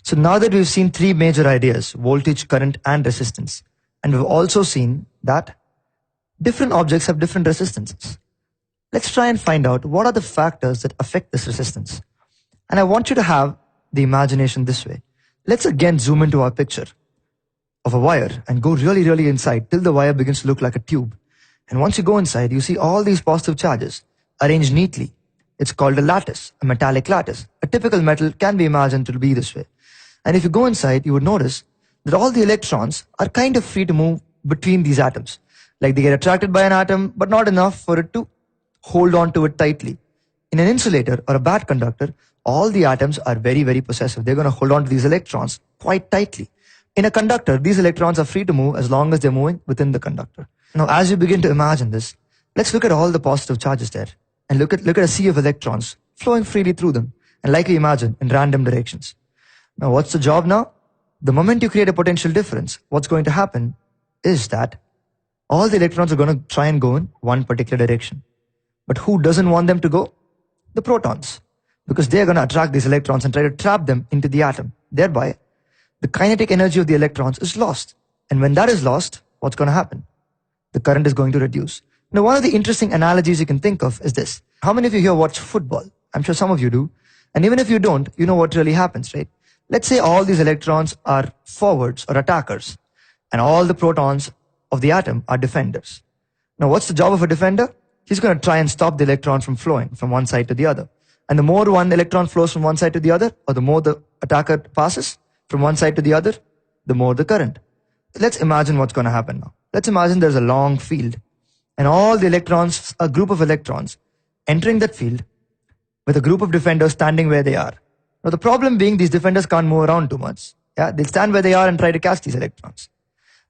So now that we've seen three major ideas, voltage, current, and resistance, and we've also seen that different objects have different resistances. Let's try and find out what are the factors that affect this resistance. And I want you to have the imagination this way. Let's again zoom into our picture of a wire and go really inside till the wire begins to look like a tube. And once you go inside, you see all these positive charges arranged neatly. It's called a lattice, a metallic lattice. A typical metal can be imagined to be this way. And if you go inside, you would notice that all the electrons are kind of free to move between these atoms. Like they get attracted by an atom, but not enough for it to hold on to it tightly. In an insulator or a bad conductor, all the atoms are very possessive. They're going to hold on to these electrons quite tightly. In a conductor, these electrons are free to move as long as they're moving within the conductor. Now, as you begin to imagine this, let's look at all the positive charges there and look at a sea of electrons flowing freely through them and like we imagine in random directions. Now, what's the job now? The moment you create a potential difference, what's going to happen is that all the electrons are going to try and go in one particular direction. But who doesn't want them to go? The protons. Because they're going to attract these electrons and try to trap them into the atom. Thereby, the kinetic energy of the electrons is lost. And when that is lost, what's going to happen? The current is going to reduce. Now, one of the interesting analogies you can think of is this. How many of you here watch football? I'm sure some of you do. And even if you don't, you know what really happens, right? Let's say all these electrons are forwards or attackers. And all the protons of the atom are defenders. Now, what's the job of a defender? He's going to try and stop the electron from flowing from one side to the other. And the more one electron flows from one side to the other, or the more the attacker passes from one side to the other, the more the current. Let's imagine what's going to happen now. Let's imagine there's a long field and all the electrons, a group of electrons entering that field with a group of defenders standing where they are. Now the problem being these defenders can't move around too much. Yeah, they'll stand where they are and try to catch these electrons.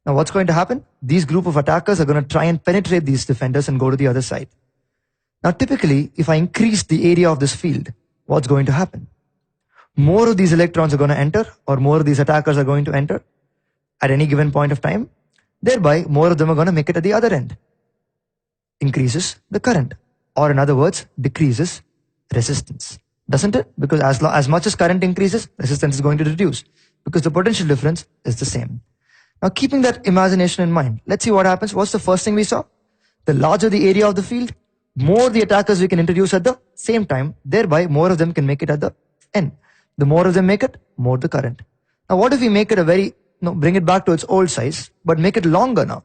Now what's going to happen? These group of attackers are going to try and penetrate these defenders and go to the other side. Now typically, if I increase the area of this field, what's going to happen? More of these electrons are going to enter, or more of these attackers are going to enter at any given point of time. Thereby, more of them are going to make it at the other end. Increases the current, or in other words, decreases resistance. Doesn't it? Because as much as current increases, resistance is going to reduce because the potential difference is the same. Now keeping that imagination in mind, let's see what happens. What's the first thing we saw? The larger the area of the field, more the attackers we can introduce at the same time, thereby more of them can make it at the end. The more of them make it, more the current. Now what if we make it bring it back to its old size, but make it longer now?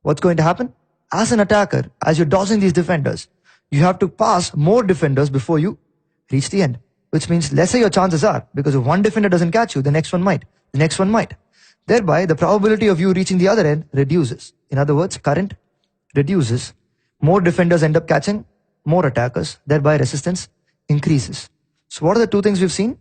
What's going to happen? As an attacker, as you're dodging these defenders, you have to pass more defenders before you reach the end, which means lesser your chances are, because if one defender doesn't catch you, the next one might, the next one might. Thereby, the probability of you reaching the other end reduces. In other words, current reduces. More defenders end up catching more attackers, thereby resistance increases. So what are the two things we've seen?